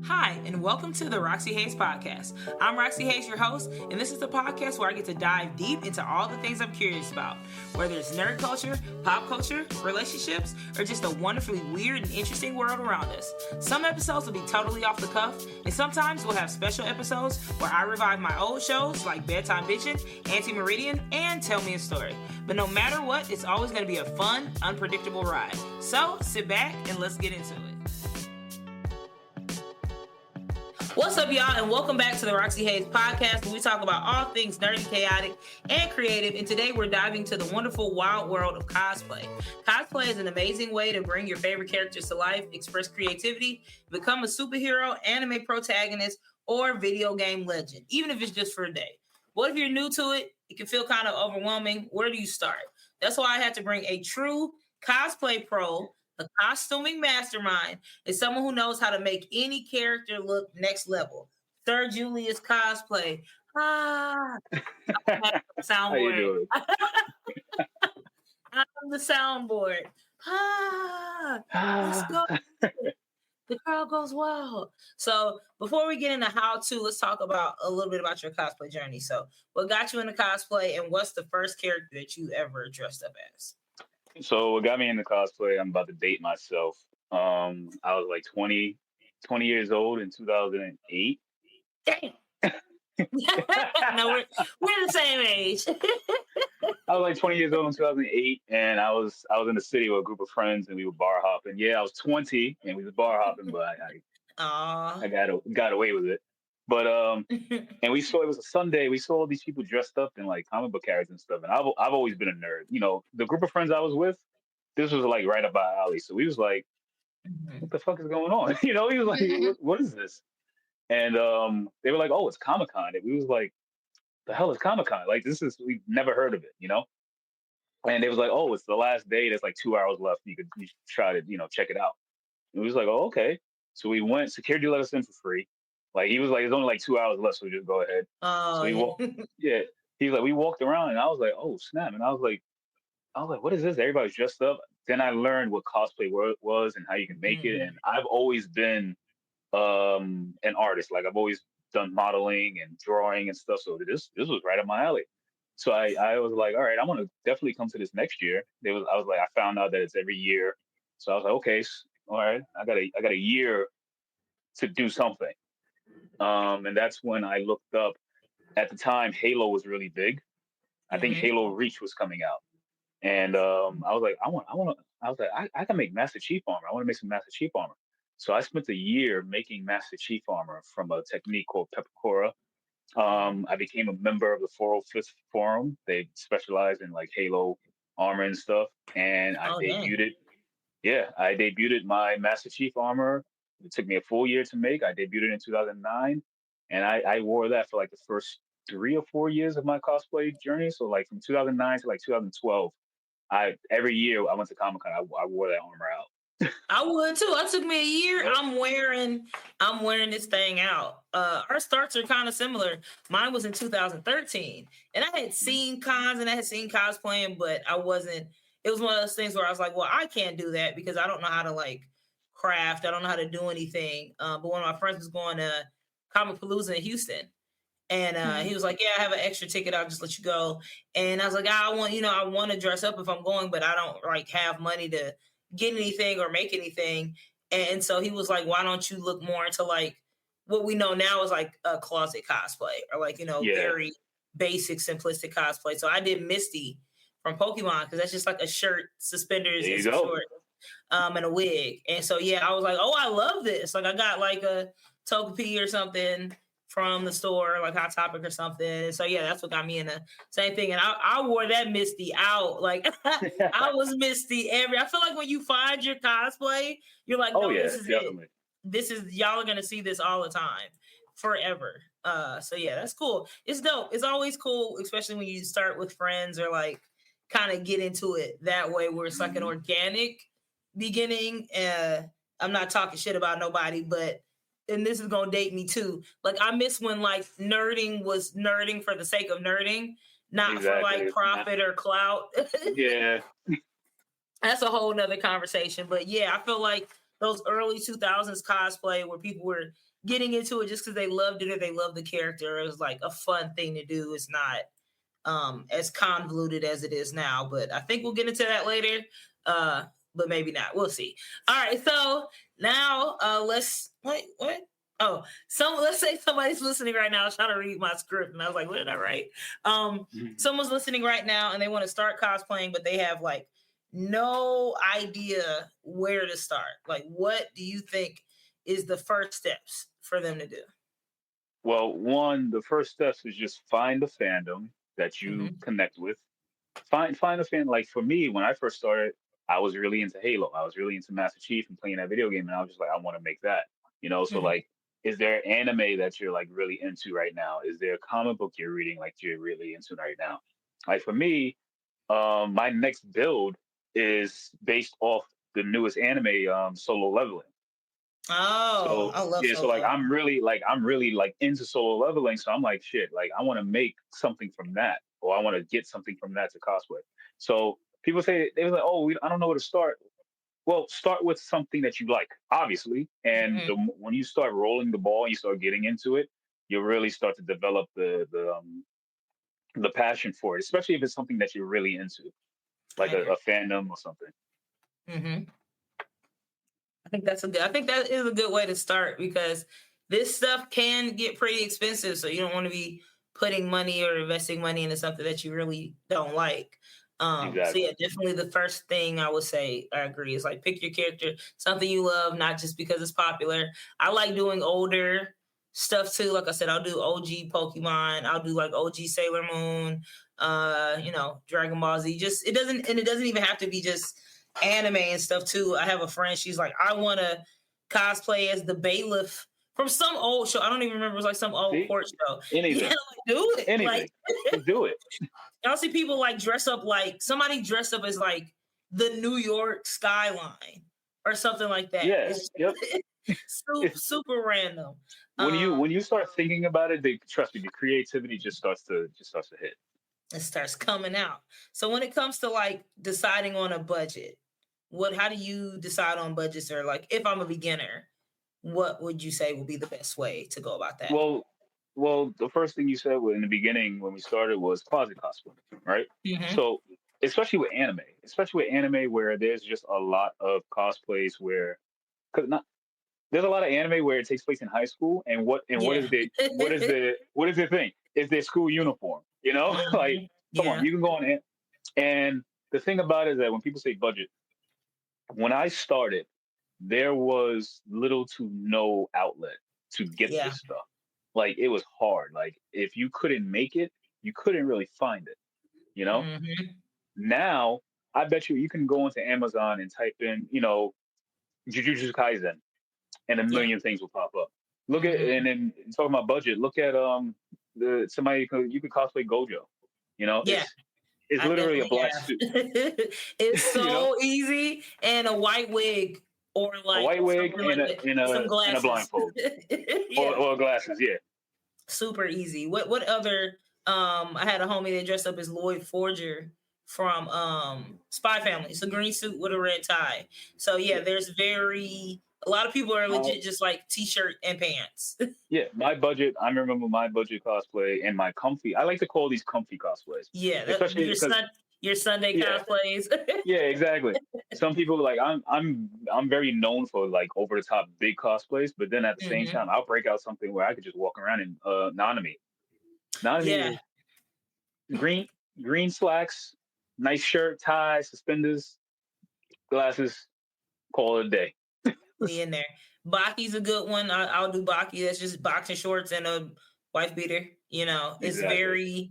Hi, and welcome to the Roxy Hayes podcast. I'm Roxy Hayes, your host, and this is the podcast where I get to dive deep into all the things I'm curious about, whether it's nerd culture, pop culture, relationships, or just the wonderfully weird and interesting world around us. Some episodes will be totally off the cuff, and sometimes we'll have special episodes where I revive my old shows like Bedtime Bitchin', Anti-Meridian, and Tell Me a Story. But no matter what, it's always going to be a fun, unpredictable ride. So sit back and let's get into it. What's up, y'all, and welcome back to the Roxy Hayes podcast, where we talk about all things nerdy, chaotic, and creative. And today we're diving to the wonderful wild world of cosplay. Cosplay is an amazing way to bring your favorite characters to life, express creativity, become a superhero, anime protagonist, or video game legend, even if it's just for a day. What if you're new to it? It can feel kind of overwhelming. Where do you start? That's why I had to bring a true cosplay pro, a costuming mastermind, is someone who knows how to make any character look next level. Sir Julius cosplay. Soundboard. How you doing? I'm the soundboard. Let's go. The crowd goes wild. So before we get into how to, let's talk about a little bit about your cosplay journey. So what got you into cosplay, and what's the first character that you ever dressed up as? So what got me into cosplay, I'm about to date myself. I was like 20 years old in 2008. Damn. No, we're the same age. I was like 20 years old in 2008, and I was in the city with a group of friends, and we were bar hopping. Yeah, I was 20, and we were bar hopping, but I got away with it. But and it was a Sunday. We saw all these people dressed up in like comic book characters and stuff. And I've always been a nerd. You know, the group of friends I was with, this was like right up our alley. So we was like, what the fuck is going on? You know, he was like, what is this? And they were like, oh, it's Comic-Con. And we was like, the hell is Comic-Con? Like, we've never heard of it, you know? And they was like, oh, it's the last day. There's like 2 hours left. You should try to, check it out. And we was like, oh, okay. So we went, security let us in for free. Like, he was like, there's only like 2 hours left, so we just go ahead. So we walked, yeah. He was like, we walked around, and I was like, oh, snap. And I was like, what is this? Everybody's dressed up. Then I learned what cosplay was and how you can make it. And I've always been an artist. Like, I've always done modeling and drawing and stuff. So this was right up my alley. So I was like, all right, I'm gonna definitely come to this next year. I found out that it's every year. So I was like, okay, all right, I got a year to do something. And that's when I looked up. At the time, Halo was really big. I think Halo Reach was coming out, and I was like, I can make Master Chief Armor. I want to make some Master Chief Armor. So I spent a year making Master Chief Armor from a technique called Peppercora. I became a member of the 405th Forum. They specialize in like Halo armor and stuff, and I debuted it. Yeah, I debuted my Master Chief Armor. It took me a full year to make. I debuted it in 2009, and I wore that for like the first 3 or 4 years of my cosplay journey. So like from 2009 to like 2012, every year I went to Comic-Con, I wore that armor out. I would too. It took me a year. I'm wearing this thing out. Our starts are kind of similar. Mine was in 2013, and I had seen cons and I had seen cosplaying, but I wasn't. It was one of those things where I was like, well, I can't do that because I don't know how to like craft. I don't know how to do anything. But one of my friends was going to Comic Palooza in Houston. And he was like, yeah, I have an extra ticket. I'll just let you go. And I was like, I want to dress up if I'm going, but I don't like have money to get anything or make anything. And so he was like, why don't you look more into like what we know now is like a closet cosplay or like, very basic, simplistic cosplay. So I did Misty from Pokemon because that's just like a shirt, suspenders, and some shorts, and a wig. And so, yeah, I was like, oh, I love this. Like I got like a Togepi or something from the store, like Hot Topic or something. And so, yeah, that's what got me in the same thing. And I wore that Misty out. Like, I was Misty I feel like when you find your cosplay, you're like, no, this is definitely it. Y'all are going to see this all the time, forever. So, yeah, that's cool. It's dope. It's always cool, especially when you start with friends or, like, kind of get into it that way where it's like an organic beginning. I'm not talking shit about nobody, but and this is gonna date me too. Like I miss when like nerding was nerding for the sake of nerding, not for like profit or clout. Yeah. That's a whole nother conversation. But yeah, I feel like those early 2000s cosplay where people were getting into it just because they loved it or they love the character. It was like a fun thing to do. It's not as convoluted as it is now, but I think we'll get into that later. But maybe not. We'll see. All right, so now let's wait. What? Oh, let's say somebody's listening right now. I was trying to read my script, and I was like, "What did I write?" Someone's listening right now, and they want to start cosplaying, but they have like no idea where to start. Like, what do you think is the first steps for them to do? Well, one, the first steps is just find a fandom that you connect with. Find a fan. Like for me, when I first started, I was really into Halo. I was really into Master Chief and playing that video game, and I was just like, I want to make that. So like, is there anime that you're like really into right now? Is there a comic book you're reading like you're really into right now? Like for me, my next build is based off the newest anime, Solo Leveling. Oh, So I love yeah, so like Solo. I'm really like into Solo Leveling. So I'm like, shit, like I want to make something from that, or I want to get something from that to cosplay. So people say they were like, oh, I don't know where to start. Well, start with something that you like, obviously, and when you start rolling the ball, you start getting into it, you'll really start to develop the passion for it, especially if it's something that you're really into, like a fandom or something. I think that is a good way to start because this stuff can get pretty expensive. So you don't want to be putting money or investing money into something that you really don't like. Exactly. So yeah, definitely the first thing I would say, I agree, is like pick your character, something you love, not just because it's popular. I like doing older stuff too. Like I said, I'll do OG Pokemon, I'll do like OG Sailor Moon, Dragon Ball Z. It doesn't even have to be just anime and stuff too. I have a friend, she's like, I want to cosplay as the bailiff from some old show. I don't even remember. It was like some old court show. Anything. Yeah, like, do it. Anything. Like, just do it. I'll see people like dress up like somebody dressed up as like the New York skyline or something like that. Yes. Yep. super random. When you start thinking about it, trust me, the creativity just starts to hit. It starts coming out. So when it comes to like deciding on a budget, how do you decide on budgets? Or like, if I'm a beginner, what would you say would be the best way to go about that? Well, the first thing you said in the beginning when we started was closet cosplay, right? So especially with anime where there's just a lot of cosplays where there's a lot of anime where it takes place in high school, and what is the thing? Is their school uniform? Like, come on, you can go on and the thing about it is that when people say budget, when I started, there was little to no outlet to get this stuff. Like, it was hard. Like, if you couldn't make it, you couldn't really find it. Now, I bet you can go into Amazon and type in, Jujutsu Kaisen, and a million things will pop up. Look at, and then talking about budget, look at somebody you could cosplay Gojo. It's literally a black suit. It's so easy, and a white wig, or like a white wig and a blindfold, or glasses. Yeah, super easy. What other? I had a homie that dressed up as Lloyd Forger from Spy Family. It's a green suit with a red tie. So yeah, there's a lot of people are legit just like t-shirt and pants. Yeah, my budget. I remember my budget cosplay and my comfy. I like to call these comfy cosplays. Yeah, especially your Sunday cosplays. Yeah, exactly. Some people like I'm very known for like over the top big cosplays, but then at the same time, I'll break out something where I could just walk around in Nanami. Nanami is green slacks, nice shirt, tie, suspenders, glasses. Call it a day. In there. Baki's a good one. I'll do Baki. That's just boxing shorts and a wife beater. It's very,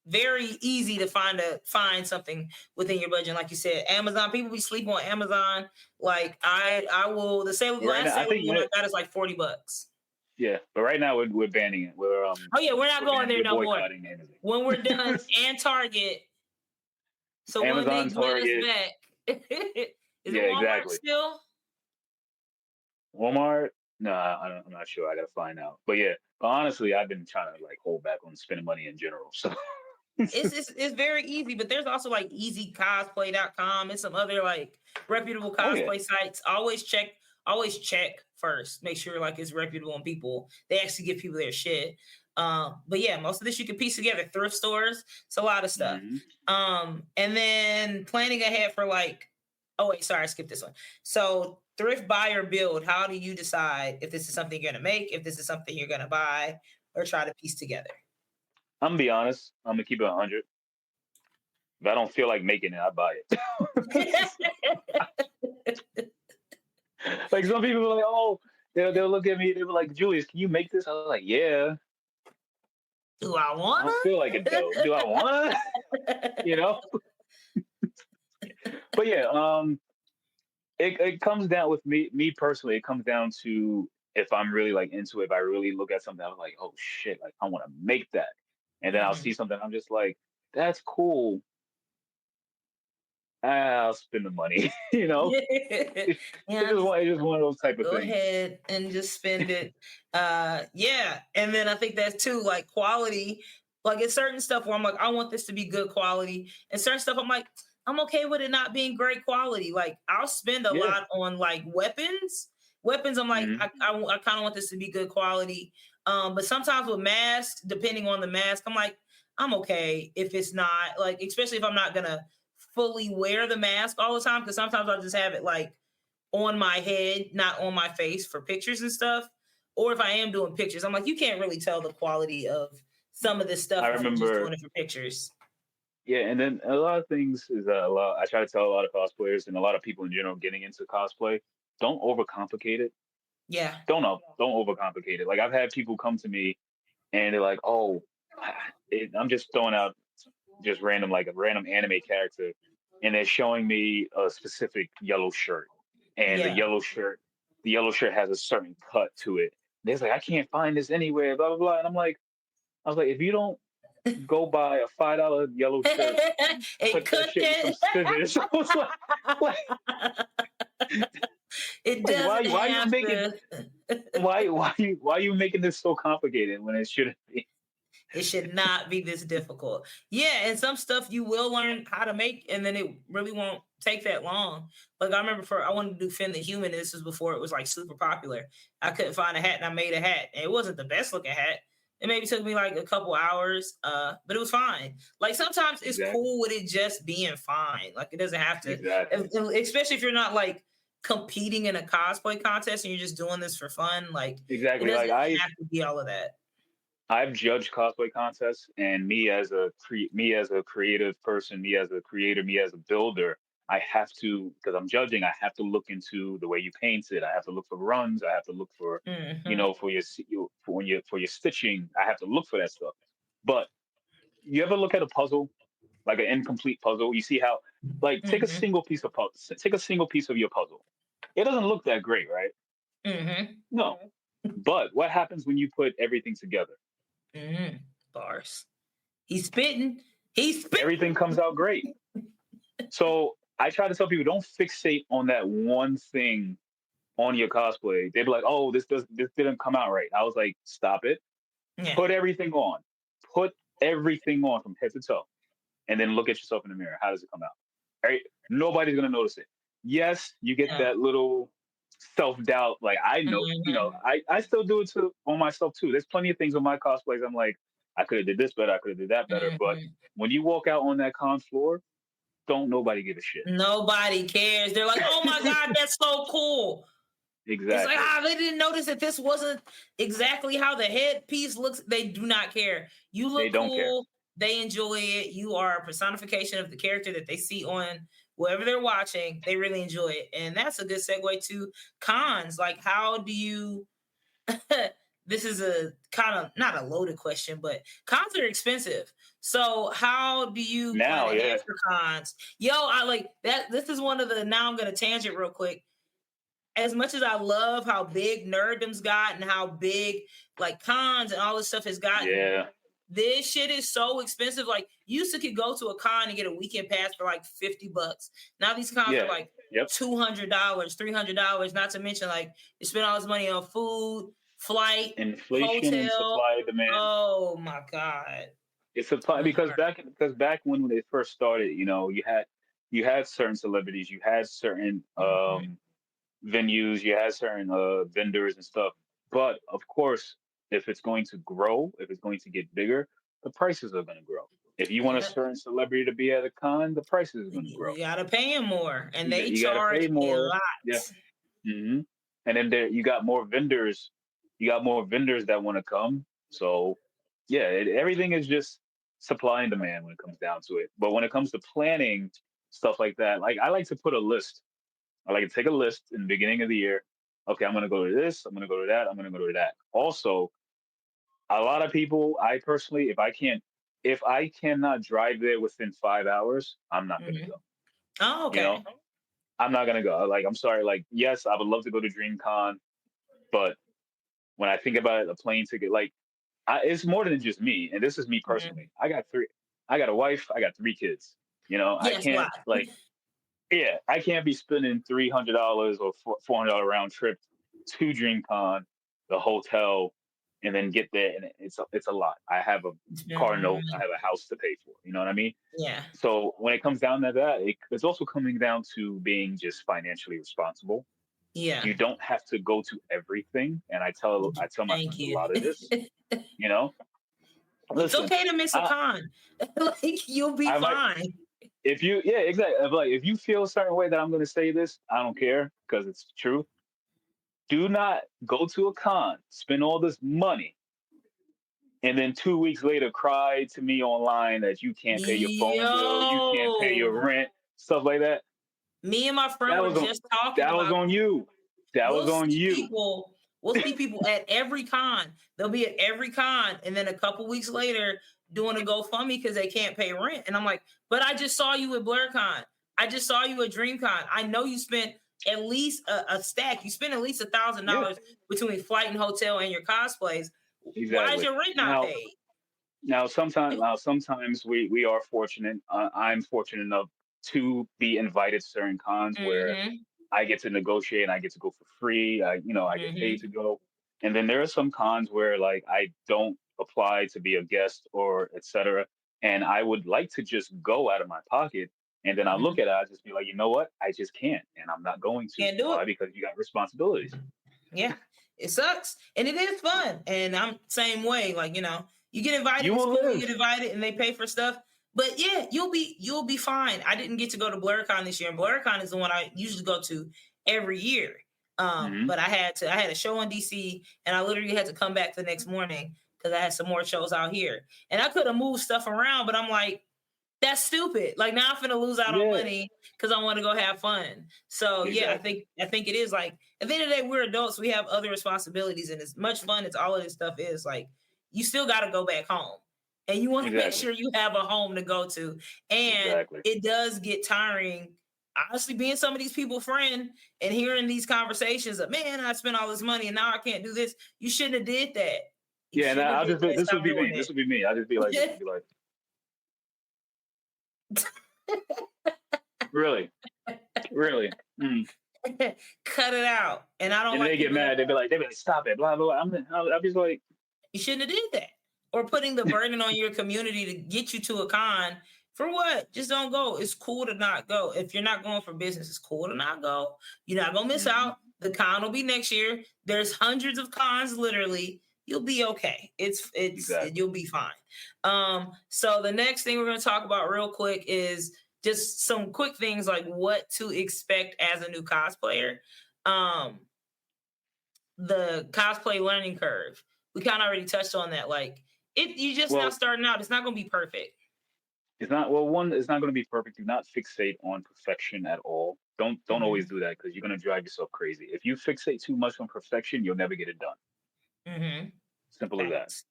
very easy to find something within your budget. Like you said, Amazon. People be sleeping on Amazon. Like I will. The same last Sailor Moon I got is like $40. Yeah, but right now we're banning it. We're we're not going there no more. When we're done, and Target. So Amazon, when they Target. Get us back, is it Walmart still? Walmart? No, I'm not sure. I gotta find out. But yeah, honestly, I've been trying to like hold back on spending money in general. So it's very easy, but there's also like easycosplay.com and some other like reputable cosplay sites. Always check always check first, make sure like it's reputable and people they actually give people their shit. But yeah, most of this you can piece together. Thrift stores, it's a lot of stuff. And then planning ahead for like, oh wait, sorry, I skipped this one. So thrift, buy or build. How do you decide if this is something you're gonna make, if this is something you're gonna buy, or try to piece together? I'm gonna be honest. I'm gonna keep it 100. If I don't feel like making it, I buy it. Like some people are like, oh, they'll look at me. They were like, Julius, can you make this? I was like, yeah. Do I I wanna? don't feel like it though. Do I wanna? You know. But yeah, it comes down with me personally. It comes down to if I'm really like into it. If I really look at something, I'm like, oh shit, like I want to make that, and then I'll see something. I'm just like, that's cool. I'll spend the money. You know, it's Yeah, it's just one of those type of go things. ahead and just spend it. Yeah. And then I think that's too like quality. Like it's certain stuff where I'm like, I want this to be good quality. And certain stuff I'm like, I'm okay with it not being great quality. Like I'll spend a Yeah. lot on like weapons. Weapons, I'm like, Hmm. I kind of want this to be good quality. But sometimes with masks, depending on the mask, I'm like, I'm okay if it's not like, especially if I'm not gonna fully wear the mask all the time. Cause sometimes I'll just have it like on my head, not on my face for pictures and stuff. Or if I am doing pictures, I'm like, you can't really tell the quality of some of this I stuff if you're just remember. doing it for pictures. Yeah, and then a lot of things is a lot. I try to tell a lot of cosplayers and a lot of people in general getting into cosplay, don't overcomplicate it. Yeah. Don't overcomplicate it. Like I've had people come to me and they're like, "Oh, I'm just throwing out just random like a random anime character," and they're showing me a specific yellow shirt, and Yeah. the yellow shirt has a certain cut to it. They're like, "I can't find this anywhere," blah blah blah, and I was like, if you don't go buy a $5 yellow shirt, It cut that cut shit with some scissors. I was like, it like doesn't why you have making to. why you making this so complicated when it shouldn't be? It should not be this difficult. Yeah, and some stuff you will learn how to make, and then it really won't take that long. Like I remember I wanted to do Finn the Human. This was before it was like super popular. I couldn't find a hat, and I made a hat. And it wasn't the best looking hat. It maybe took me like a couple hours, but it was fine. Like sometimes it's Exactly. cool with it just being fine. Like it doesn't have to, Exactly. especially if you're not like competing in a cosplay contest and you're just doing this for fun. Like it Exactly. Like doesn't have to be all of that. I've judged cosplay contests, and me as a creative person, me as a creator, me as a builder, I have to, because I'm judging. I have to look into the way you paint it. I have to look for runs. I have to look for, Hmm. for for when you for your stitching. I have to look for that stuff. But you ever look at a puzzle, like an incomplete puzzle? You see how, like, Hmm. take a single piece of your puzzle. It doesn't look that great, right? Hmm. No. But what happens when you put everything together? Mm, bars. He's spitting. He's spitting. Everything comes out great. So I try to tell people, don't fixate on that one thing on your cosplay. They'd be like, "Oh, this didn't come out right." I was like, "Stop it. Yeah. Put everything on. Put everything on from head to toe, and then look at yourself in the mirror. How does it come out? Right? Nobody's gonna notice it. Yes, you get Yeah. that little self doubt. Like I know, Hmm. I still do it to on myself too. There's plenty of things on my cosplays. I'm like, I could have did this better. I could have did that better. But Hmm. when you walk out on that con floor, don't nobody give a shit. Nobody cares. They're like, oh my God, that's so cool. It's like, Exactly. they didn't notice that this wasn't exactly how the headpiece looks. They do not care. You They look don't care. cool. They enjoy it. You are a personification of the character that they see on wherever they're watching. They really enjoy it. And that's a good segue to cons. Like, how do you this is a kind of not a loaded question, but cons are expensive. So how do you plan Now, ahead yeah. for cons? Yo, I like that. This is one of the now I'm gonna tangent real quick. As much as I love how big nerddom's got and how big like cons and all this stuff has gotten, Yeah. this shit is so expensive. Like you used to could go to a con and get a weekend pass for like $50. Now these cons are Yeah. like Yep. $200, $300. Not to mention like you spend all this money on food, flight, Inflation and hotel. supply and demand. Oh my god, It's supply my heart. because back when they first started, you had certain celebrities, you had certain Mhm. venues, you have certain vendors and stuff. But of course, if it's going to grow, if it's going to get bigger, the prices are going to grow. If you want a Yep. certain celebrity to be at a con, the prices are going to grow. You gotta pay him more, and they You got to charge pay a more. lot. Yeah. And then there you got more vendors. You got more vendors that want to come. So yeah, everything is just supply and demand when it comes down to it. But when it comes to planning stuff like that, like I like to put a list. I like to take a list in the beginning of the year. Okay, I'm gonna go to this. I'm gonna go to that. I'm gonna go to that. Also, a lot of people, I personally, if I cannot drive there within 5 hours, I'm not gonna Mhm. go. Oh, You know, okay. I'm not gonna go. Like, I'm sorry. Like, yes, I would love to go to DreamCon, but when I think about it, a plane ticket, like, it's more than just me. And this is me Mhm. personally. I got a wife. I got 3 kids. I Yes, why? can't like, yeah, I can't be spending $300 or $400 round trip to DreamCon, the hotel, and then get there, and it's a lot. I have a car note. I Mhm. have a house to pay for. You know what I mean? Yeah. So when it comes down to that, it's also coming down to being just financially responsible. Yeah. You don't have to go to everything, and I tell my Thank friends a you. lot of this. You know, It's listen, okay to miss a I con. Like, you'll be I might fine. if you yeah exactly if you feel a certain way that I'm going to say this, I don't care because it's the truth. Do not go to a con, spend all this money, and then 2 weeks later cry to me online that you can't pay your phone bill, you can't pay Yo, your rent, stuff like that. me and my friend That were was on just talking that was about on you. That was we'll on see you. people we'll see people at every con. They'll be at every con, and then a couple weeks later doing a GoFundMe because they can't pay rent. And I'm like, but I just saw you at BlurCon. I just saw you at DreamCon. I know you spent at least a stack. You spent at least $1,000 Yeah, between flight and hotel and your cosplays. Why is exactly. your rent not Now, paid? sometimes we are fortunate. I'm fortunate enough to be invited to certain cons where Mm-hmm. I get to negotiate and I get to go for free. I get paid to Mm-hmm. go. And then there are some cons where like I don't apply to be a guest or etc. And I would like to just go out of my pocket. And then I look Mm-hmm. at it, I just be like, you know what? I just can't. And I'm not going to. Can't do it. Why? Because you got responsibilities. Yeah, it sucks, and it is fun. And I'm same way. Like, you get invited. You It's will cool. You live. get invited, and they pay for stuff. But yeah, you'll be fine. I didn't get to go to BlurCon this year, and BlurCon is the one I usually go to every year. Hmm. But I had a show in DC, and I literally had to come back the next morning because I had some more shows out here, and I could have moved stuff around, but I'm like, that's stupid. Like, now I'm finna lose out on Yeah, money because I want to go have fun. So yeah, exactly. I think it is like at the end of the day, we're adults. We have other responsibilities, and as much fun as all of this stuff is, like, you still got to go back home, and you want to make Exactly. sure you have a home to go to. And Exactly. it does get tiring. Honestly, being some of these people friend and hearing these conversations of, man, I spent all this money and now I can't do this. You shouldn't have did that. You Yeah, and shouldn't have I'll did just be, that. this would Stop be me. doing This would be me. I'll just be like this. it. Be like, really, really. Mm. Cut it out. And I don't And like they get people that mad. They be like, stop it, blah blah. I'll be like, you shouldn't have did that. Or putting the burden on your community to get you to a con for what? Just don't go. It's cool to not go. If you're not going for business, it's cool to not go. You're not gonna miss mhm, out. The con will be next year. There's hundreds of cons literally. You'll be okay. exactly. You'll be fine. So the next thing we're gonna talk about real quick is just some quick things like what to expect as a new cosplayer. Um, the cosplay learning curve. We kind of already touched on that. Like, you just now Well, starting out. It's not going to be perfect. it's not. Well, one, it's not going to be perfect. Do not fixate on perfection at all. Don't always Mm-hmm. do that because you're going to drive yourself crazy. If you fixate too much on perfection, you'll never get it done. Mm-hmm. Simple as that. Facts.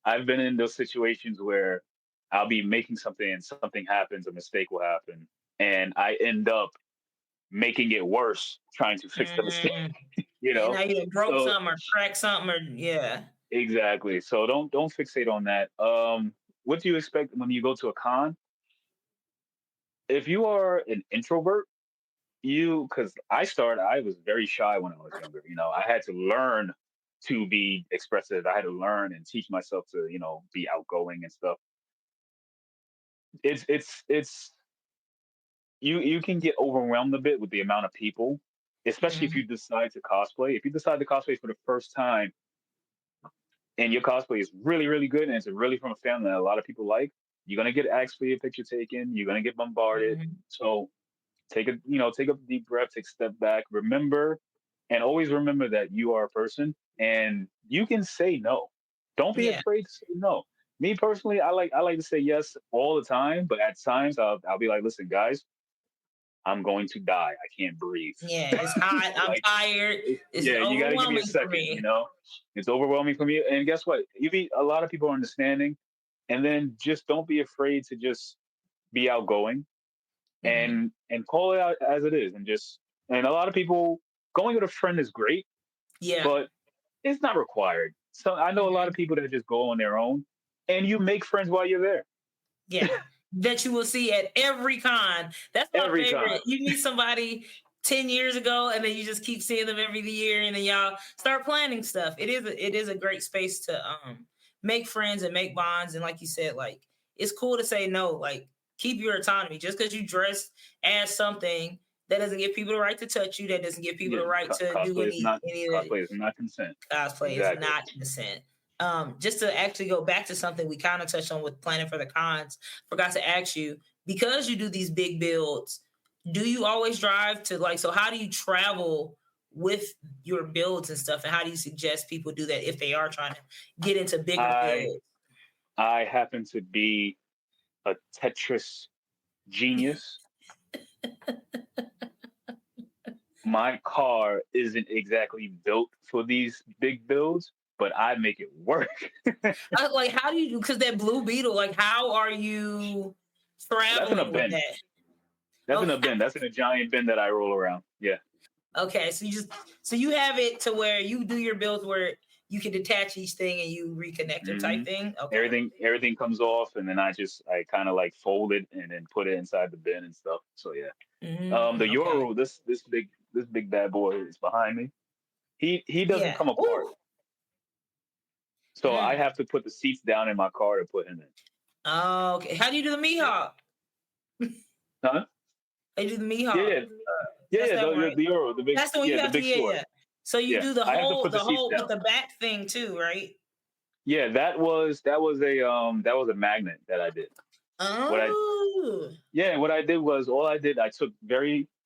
I've been in those situations where I'll be making something and something happens, a mistake will happen, and I end up making it worse trying to fix the mistake. Mm-hmm. You And know, now you done broke so something or cracked something or yeah. exactly. So don't fixate on that. What do you expect when you go to a con? If you are an introvert, because I was very shy when I was younger. I had to learn to be expressive. I had to learn and teach myself to, be outgoing and stuff. It's you can get overwhelmed a bit with the amount of people. especially if you decide to cosplay. If you decide to cosplay for the first time and your cosplay is really, really good and it's really from a family that a lot of people like, you're gonna get asked for your picture taken. You're gonna get bombarded. So take a deep breath, take a step back, remember, and always remember that you are a person and you can say no. Don't be Yeah. afraid to say no. Me personally, I like to say yes all the time, but at times I'll be like, listen, guys, I'm going to die. I can't breathe. Yeah, it's hot. I'm Like, tired. It's yeah, you got to give me a overwhelming for second. me. It's overwhelming for me. And guess what? A lot of people are understanding, and then just don't be afraid to just be outgoing and call it out as it is, and a lot of people going with a friend is great, Yeah. but it's not required. So I know a lot of people that just go on their own, and you make friends while you're there. Yeah. That you will see at every con. That's my Every favorite. con. You meet somebody 10 years ago and then you just keep seeing them every year and then y'all start planning stuff. It is a great space to make friends and make bonds. And like you said, like it's cool to say no, like keep your autonomy. Just because you dress as something that doesn't give people the right to touch you, that doesn't give people Yeah, the right to do cosplay is not any of the cosplay is not consent. cosplay is Exactly. not consent. Just to actually go back to something we kind of touched on with planning for the cons, forgot to ask you, because you do these big builds, do you always drive to like, so how do you travel with your builds and stuff? And how do you suggest people do that if they are trying to get into bigger I builds? I happen to be a Tetris genius. My car isn't exactly built for these big builds, but I make it work. Like, how do you do? Because that Blue Beetle, like, how are you That's in a traveling with bin. that? That's in a Okay. bin. That's in a giant bin that I roll around. Yeah. Okay, so you have it to where you do your builds where you can detach each thing and you reconnect them hmm type thing. Okay. Everything comes off, and then I kind of like fold it and then put it inside the bin and stuff. So yeah. The Okay. Euro, this big bad boy is behind me. He doesn't Yeah. come apart, Ooh. so I Mm. have to put the seats down in my car to put him in. Okay. How do you do the Yeah. Mihawk? Huh? How do you do the Yeah, Mihawk? yeah, yeah, That's yeah. that one, The right? the Euro, That's the one you the have to. big Yeah, sword. yeah. So you Yeah, do the I have to whole, put the the seats whole with down. the back thing too, right? Yeah, that was a magnet that I did. What I Oh. Yeah, what I did was all I did. I took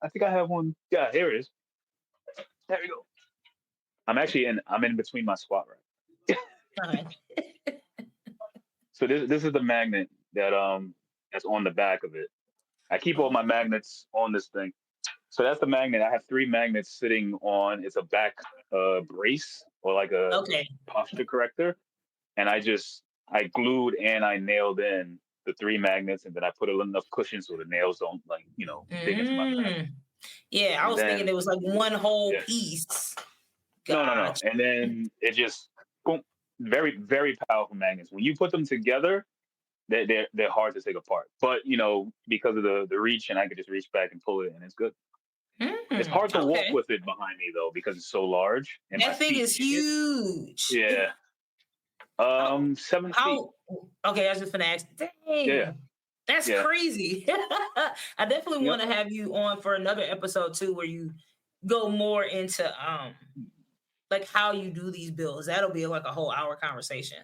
I think I have one. Yeah, here it is. There we go. I'm in between my squat rack. Fine. So this is the magnet that's on the back of it. I keep all my magnets on this thing. So that's the magnet. I have three magnets sitting on. It's a back brace or like a Okay. posture corrector, and I glued and I nailed in the three magnets, and then I put enough cushion so the nails don't dig into my back. Mm. Yeah, I And was thinking then it was like one whole yeah, piece. no, Gotcha. and then it just boom, very very powerful magnets. When you put them together, they're hard to take apart. But because of the reach, and I could just reach back and pull it, and it's good. It's hard to walk Okay. with it behind me though because it's so large and my That thing feet is hate it. huge. Yeah. How 7 feet. how okay, I was just gonna ask. Yeah. Dang, that's Yeah. crazy. I definitely Yep. want to have you on for another episode too, where you go more into like how you do these builds. That'll be like a whole hour conversation.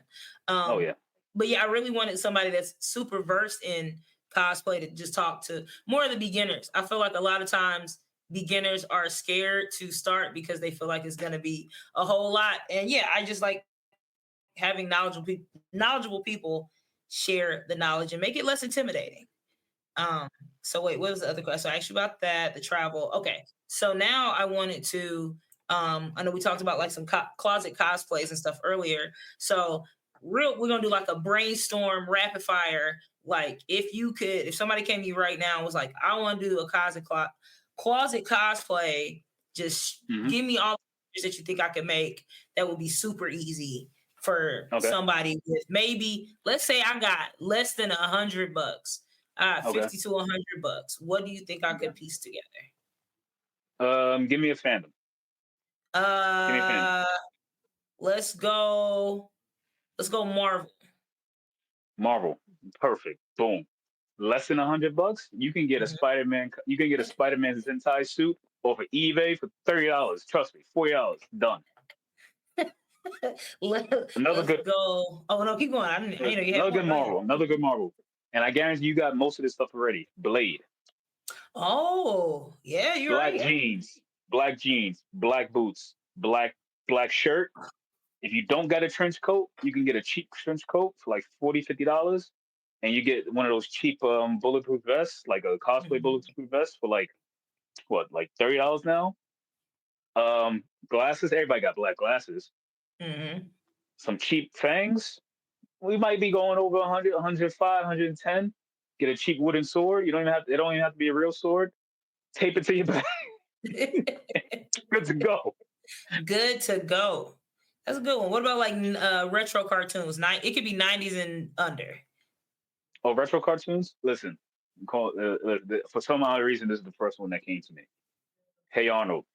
Oh Um, yeah. but yeah, I really wanted somebody that's super versed in cosplay to just talk to more of the beginners. I feel like a lot of times beginners are scared to start because they feel like it's going to be a whole lot. And yeah, I just like having knowledgeable people share the knowledge and make it less intimidating. Um, so wait, what was the other question? So I asked you about that, the travel. Okay. So now I wanted to I know we talked about like some closet cosplays and stuff earlier. So we're gonna do like a brainstorm rapid fire. Like if somebody came to you right now and was like, I want to do a closet cosplay, just hmm give me all the pictures that you think I could make that would be super easy for Okay. somebody with maybe, let's say I got less than $100, Okay. 50 to $100. What do you think I Okay. could piece together? Give me a fandom. Give me a fandom. Uh, let's go. Let's go Marvel. Marvel. Perfect. Boom. Less than $100, you can get a Mhm. Spider-Man. You can get a Spider-Man Sentai suit off of eBay for $30. Trust me, $40 done. Another Let's good. go. Oh no, keep going. I know you had Another one. good Marvel. Another good Marvel. And I guarantee you got most of this stuff already. Blade. Oh yeah, you're Black right. jeans. Black jeans. Black boots. Black shirt. If you don't got a trench coat, you can get a cheap trench coat for like $40, $50. And you get one of those cheap bulletproof vests, like a cosplay Mhm. bulletproof vest for like what, like $30 now? Glasses, everybody got black glasses. Mm-hmm. Some cheap fangs. We might be going over 100, 105, 110. Get a cheap wooden sword. You don't even have. It don't even have to be a real sword. Tape it to your back. Good to go. Good to go. That's a good one. What about like retro cartoons? It could be 90s and under. Oh, retro cartoons. Listen, for some odd reason, this is the first one that came to me. Hey Arnold.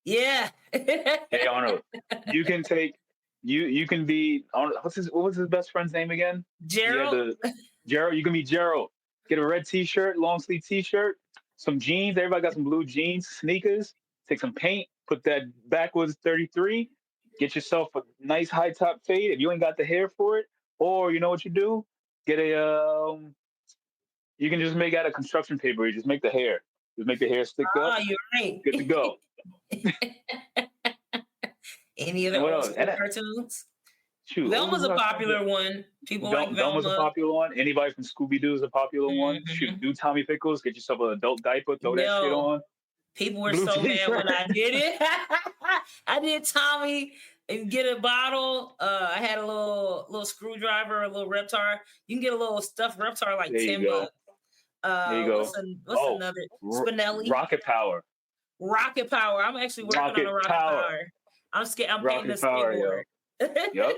Yeah. Hey Arnold. You can take. You can be. What was his best friend's name again? Gerald. Gerald. You can be Gerald. Get a red T-shirt, long sleeve T-shirt, some jeans. Everybody got some blue jeans, sneakers. Take some paint. Put that backwards 33. Get yourself a nice high top fade. If you ain't got the hair for it, or you know what you do, get a. You can just make out of construction paper. You just make the hair. Just make the hair stick up. You're right. Good to go. Any other And what old else? school cartoons? Shoot, Velma's a popular one. People like Velma's a Velma. popular one. Anybody from Scooby Doo is a popular one. Shoot, do Tommy Pickles. Get yourself an adult diaper. Throw that shit on. People were Blue so mad when I t-shirt. did it. I did Tommy and get a bottle. I had a little screwdriver, a little Reptar. You can get a little stuffed Reptar like There you $10. go. There you go. What's another? Spinelli. Rocket Power. Rocket Power. I'm actually working on a Rocket Power. I'm scared. I'm painting a skateboard. Yep.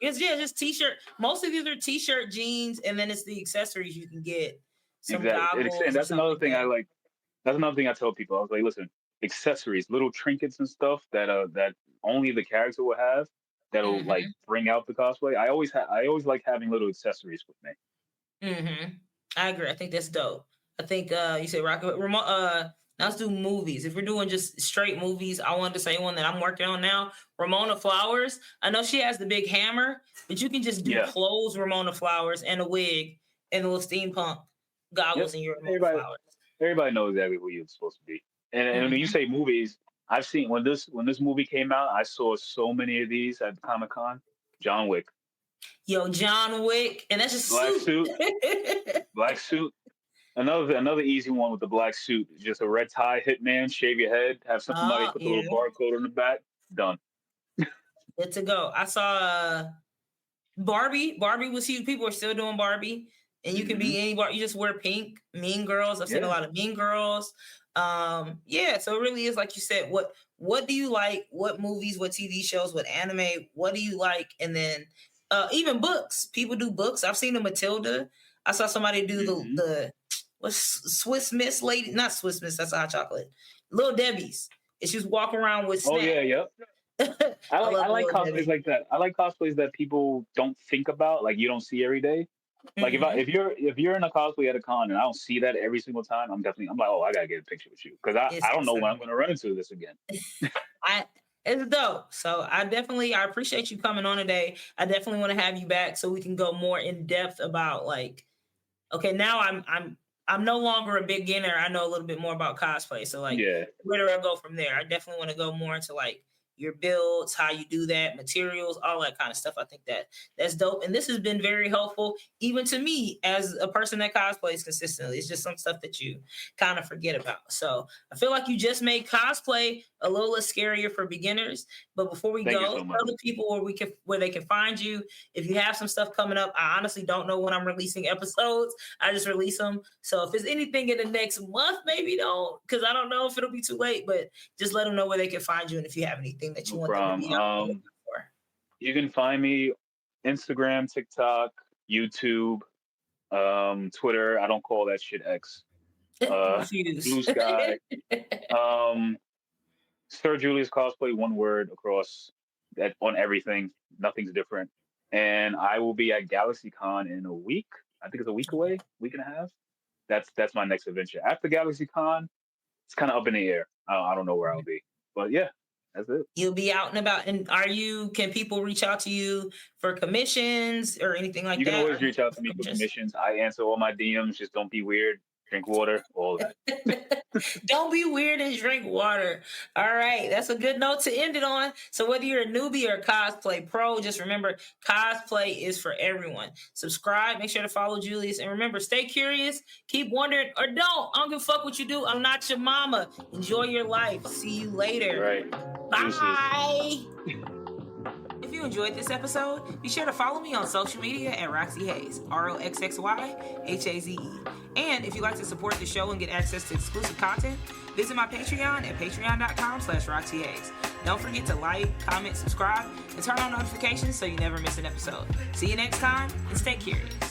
It's just t-shirt. Most of these are t-shirt, jeans, and then it's the accessories you can get. Some goggles. And that's another thing I like. That's another thing I tell people. I was like, listen, accessories, little trinkets and stuff that only the character will have that'll like bring out the cosplay. I always like having little accessories with me. Mm-hmm. I agree. I think that's dope. I think you said Rocket. Now let's do movies. If we're doing just straight movies, I wanted to say one that I'm working on now. Ramona Flowers. I know she has the big hammer, but you can just do clothes Ramona Flowers and a wig and a little steampunk goggles in your Ramona Flowers. Everybody knows exactly who you're supposed to be. And when you say movies, I've seen when this movie came out, I saw so many of these at Comic-Con. John Wick. Yo, John Wick, and that's just black suit. Black suit. Another easy one with the black suit. Just a red tie, hitman, shave your head, have somebody put the little barcode on the back. Done. Good to go. I saw Barbie. Barbie was huge. People are still doing Barbie. And you can be anybody. You just wear pink. Mean Girls. I've seen a lot of Mean Girls. So it really is like you said. What do you like? What movies? What TV shows? What anime? What do you like? And then even books. People do books. I've seen the Matilda. I saw somebody do the what's Swiss Miss lady? Not Swiss Miss. That's hot chocolate. Little Debbie's. And she was walking around with snacks. Oh yeah, yep. I like cosplays like that. I like cosplays that people don't think about, like you don't see every day. Like if you're in a cosplay at a con and I don't see that every single time, I'm like, oh, I gotta get a picture with you because I don't know when I'm gonna run into this again. It's dope. So I appreciate you coming on today. I definitely want to have you back so we can go more in depth about like, okay, now I'm no longer a beginner. I know a little bit more about cosplay. So like, where do I go from there? I definitely want to go more into like your builds, how you do that, materials, all that kind of stuff. I think that's dope. And this has been very helpful, even to me as a person that cosplays consistently. It's just some stuff that you kind of forget about. So I feel like you just made cosplay a little less scarier for beginners. But before we go, tell the people where they can find you. If you have some stuff coming up, I honestly don't know when I'm releasing episodes. I just release them. So if there's anything in the next month, maybe don't, because I don't know if it'll be too late, but just let them know where they can find you and if you have anything that you want them to be for. You can find me Instagram, TikTok, YouTube, Twitter. I don't call that shit X. Blue Sky. Sir Julius Cosplay, one word across that on everything. Nothing's different. And I will be at GalaxyCon in a week. I think it's a week away, week and a half. That's my next adventure. After GalaxyCon, it's kind of up in the air. I don't know where I'll be, but yeah, that's it. You'll be out and about. And can people reach out to you for commissions or anything like that? You can always reach out to me for commissions. I answer all my DMs. Just don't be weird. Drink water, all that. Don't be weird and drink water. All right. That's a good note to end it on. So whether you're a newbie or a cosplay pro, just remember cosplay is for everyone. Subscribe. Make sure to follow Julius. And remember, stay curious. Keep wondering or don't. I don't give a fuck what you do. I'm not your mama. Enjoy your life. See you later. Right. Bye. If you enjoyed this episode, be sure to follow me on social media at Roxxy Hayes, ROXXYHAZE. And if you'd like to support the show and get access to exclusive content, visit my Patreon at patreon.com/Roxxy Hayes. Don't forget to like, comment, subscribe, and turn on notifications so you never miss an episode. See you next time, and stay curious.